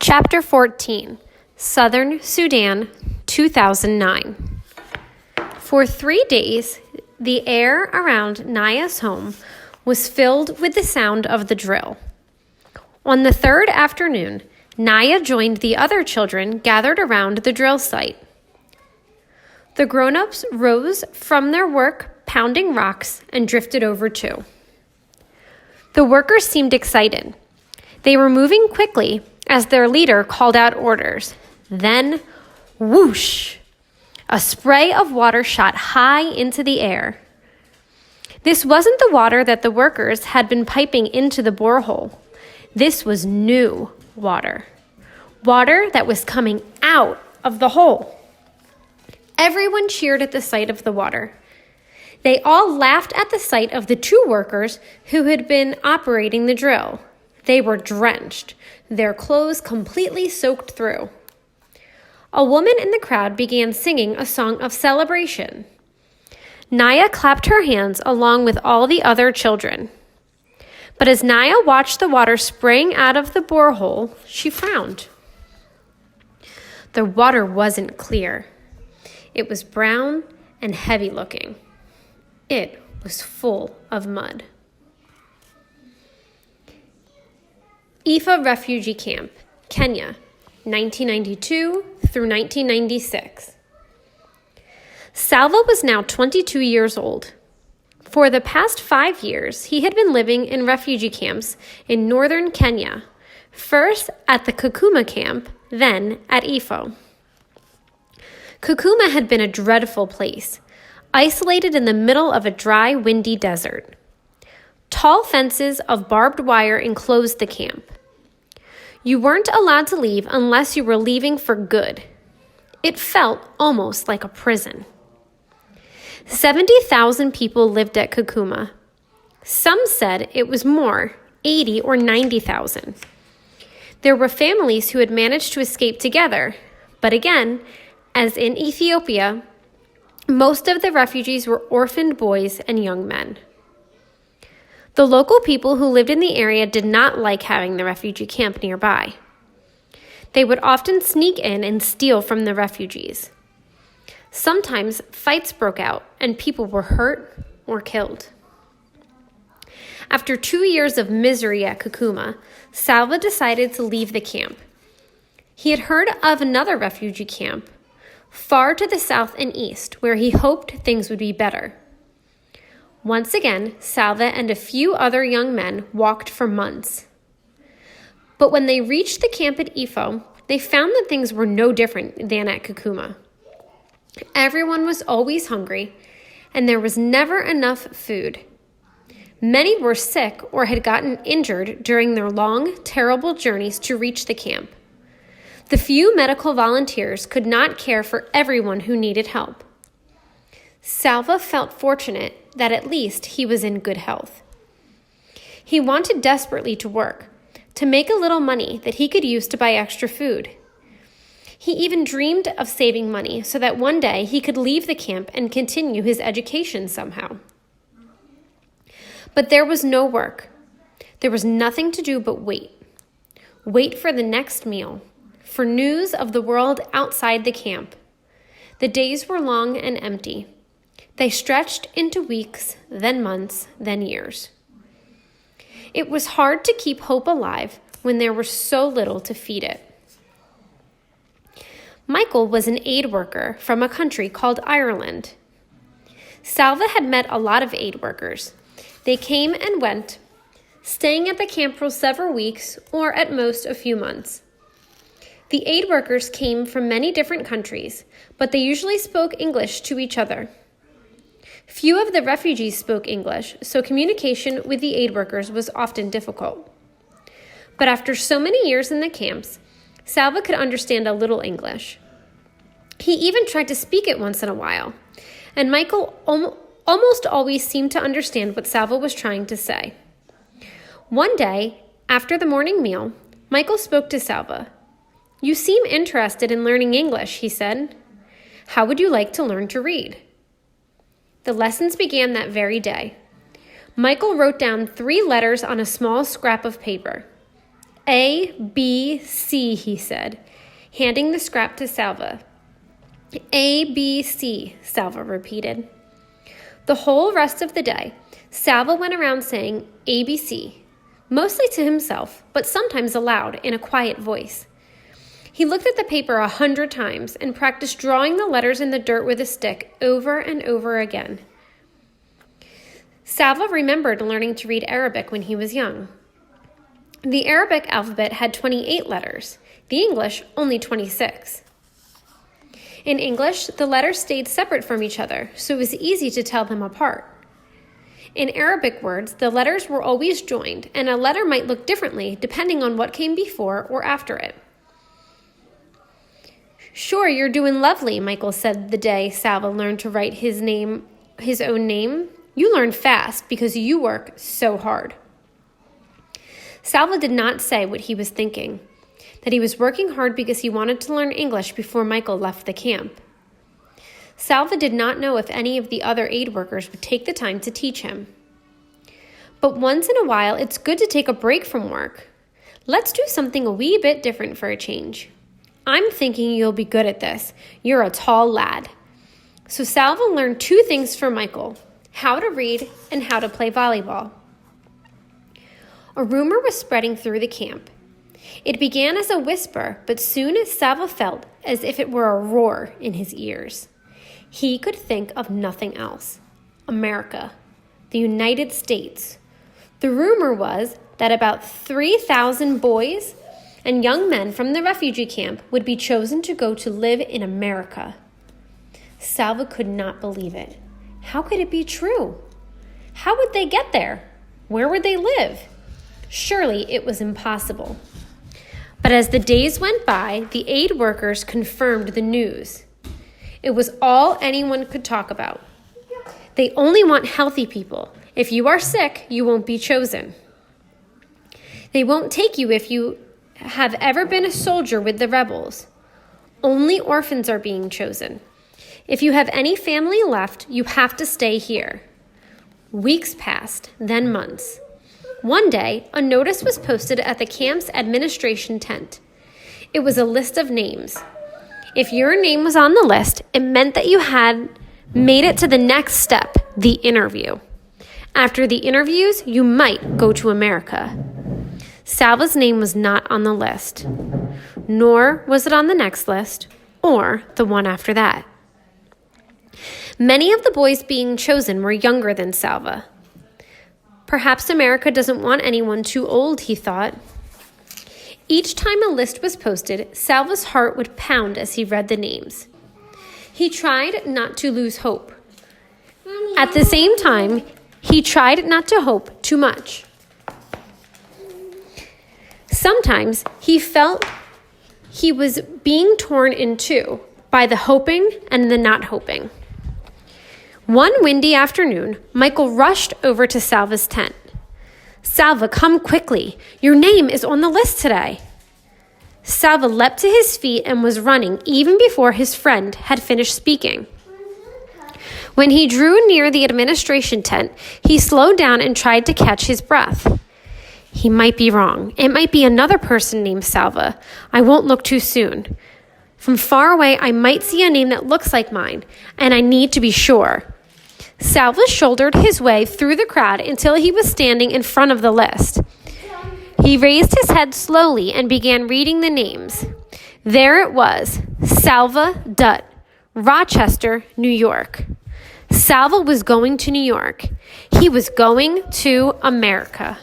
Chapter 14, Southern Sudan, 2009. For 3 days, the air around Naya's home was filled with the sound of the drill. On the third afternoon, Naya joined the other children gathered around the drill site. The grown-ups rose from their work pounding rocks and drifted over too. The workers seemed excited. They were moving quickly as their leader called out orders. Then, whoosh! A spray of water shot high into the air. This wasn't the water that the workers had been piping into the borehole. This was new water. Water that was coming out of the hole. Everyone cheered at the sight of the water. They all laughed at the sight of the 2 workers who had been operating the drill. They were drenched, their clothes completely soaked through. A woman in the crowd began singing a song of celebration. Naya clapped her hands along with all the other children. But as Naya watched the water spraying out of the borehole, she frowned. The water wasn't clear. It was brown and heavy looking. It was full of mud. Ifa Refugee Camp, Kenya, 1992 through 1996. Salva was now 22 years old. For the past 5 years, he had been living in refugee camps in northern Kenya, first at the Kakuma camp, then at Ifo. Kakuma had been a dreadful place, isolated in the middle of a dry, windy desert. Tall fences of barbed wire enclosed the camp. You weren't allowed to leave unless you were leaving for good. It felt almost like a prison. 70,000 people lived at Kakuma. Some said it was more, 80 or 90,000. There were families who had managed to escape together, but again, as in Ethiopia, most of the refugees were orphaned boys and young men. The local people who lived in the area did not like having the refugee camp nearby. They would often sneak in and steal from the refugees. Sometimes fights broke out and people were hurt or killed. After 2 years of misery at Kakuma, Salva decided to leave the camp. He had heard of another refugee camp far to the south and east where he hoped things would be better. Once again, Salva and a few other young men walked for months. But when they reached the camp at Ifo, they found that things were no different than at Kakuma. Everyone was always hungry, and there was never enough food. Many were sick or had gotten injured during their long, terrible journeys to reach the camp. The few medical volunteers could not care for everyone who needed help. Salva felt fortunate that at least he was in good health. He wanted desperately to work, to make a little money that he could use to buy extra food. He even dreamed of saving money so that one day he could leave the camp and continue his education somehow. But there was no work. There was nothing to do but wait. Wait for the next meal, for news of the world outside the camp. The days were long and empty. They stretched into weeks, then months, then years. It was hard to keep hope alive when there was so little to feed it. Michael was an aid worker from a country called Ireland. Salva had met a lot of aid workers. They came and went, staying at the camp for several weeks or at most a few months. The aid workers came from many different countries, but they usually spoke English to each other. Few of the refugees spoke English, so communication with the aid workers was often difficult. But after so many years in the camps, Salva could understand a little English. He even tried to speak it once in a while, and Michael almost always seemed to understand what Salva was trying to say. One day, after the morning meal, Michael spoke to Salva. "You seem interested in learning English," he said. "How would you like to learn to read?" The lessons began that very day. Michael wrote down 3 letters on a small scrap of paper. A, B, C, he said, handing the scrap to Salva. A, B, C, Salva repeated. The whole rest of the day, Salva went around saying ABC, mostly to himself, but sometimes aloud in a quiet voice. He looked at the paper 100 times and practiced drawing the letters in the dirt with a stick over and over again. Salva remembered learning to read Arabic when he was young. The Arabic alphabet had 28 letters, the English only 26. In English, the letters stayed separate from each other, so it was easy to tell them apart. In Arabic words, the letters were always joined, and a letter might look differently depending on what came before or after it. Sure, you're doing lovely, Michael said the day Salva learned to write his own name. You learn fast because you work so hard. Salva did not say what he was thinking, that he was working hard because he wanted to learn English before Michael left the camp. Salva did not know if any of the other aid workers would take the time to teach him. But once in a while, it's good to take a break from work. Let's do something a wee bit different for a change. I'm thinking you'll be good at this. You're a tall lad. So Salva learned 2 things from Michael, how to read and how to play volleyball. A rumor was spreading through the camp. It began as a whisper, but soon Salva felt as if it were a roar in his ears. He could think of nothing else. America, the United States. The rumor was that about 3,000 boys and young men from the refugee camp would be chosen to go to live in America. Salva could not believe it. How could it be true? How would they get there? Where would they live? Surely it was impossible. But as the days went by, the aid workers confirmed the news. It was all anyone could talk about. They only want healthy people. If you are sick, you won't be chosen. They won't take you if you have ever been a soldier with the rebels. Only orphans are being chosen. If you have any family left, you have to stay here. Weeks passed, then months. One day, a notice was posted at the camp's administration tent. It was a list of names. If your name was on the list, it meant that you had made it to the next step, the interview. After the interviews, you might go to America. Salva's name was not on the list, nor was it on the next list or the one after that. Many of the boys being chosen were younger than Salva. Perhaps America doesn't want anyone too old, he thought. Each time a list was posted, Salva's heart would pound as he read the names. He tried not to lose hope. At the same time, he tried not to hope too much. Sometimes he felt he was being torn in two by the hoping and the not hoping. One windy afternoon, Michael rushed over to Salva's tent. "Salva, come quickly. Your name is on the list today." Salva leapt to his feet and was running even before his friend had finished speaking. When he drew near the administration tent, he slowed down and tried to catch his breath. He might be wrong. It might be another person named Salva. I won't look too soon. From far away, I might see a name that looks like mine, and I need to be sure. Salva shouldered his way through the crowd until he was standing in front of the list. He raised his head slowly and began reading the names. There it was, Salva Dutt, Rochester, New York. Salva was going to New York. He was going to America.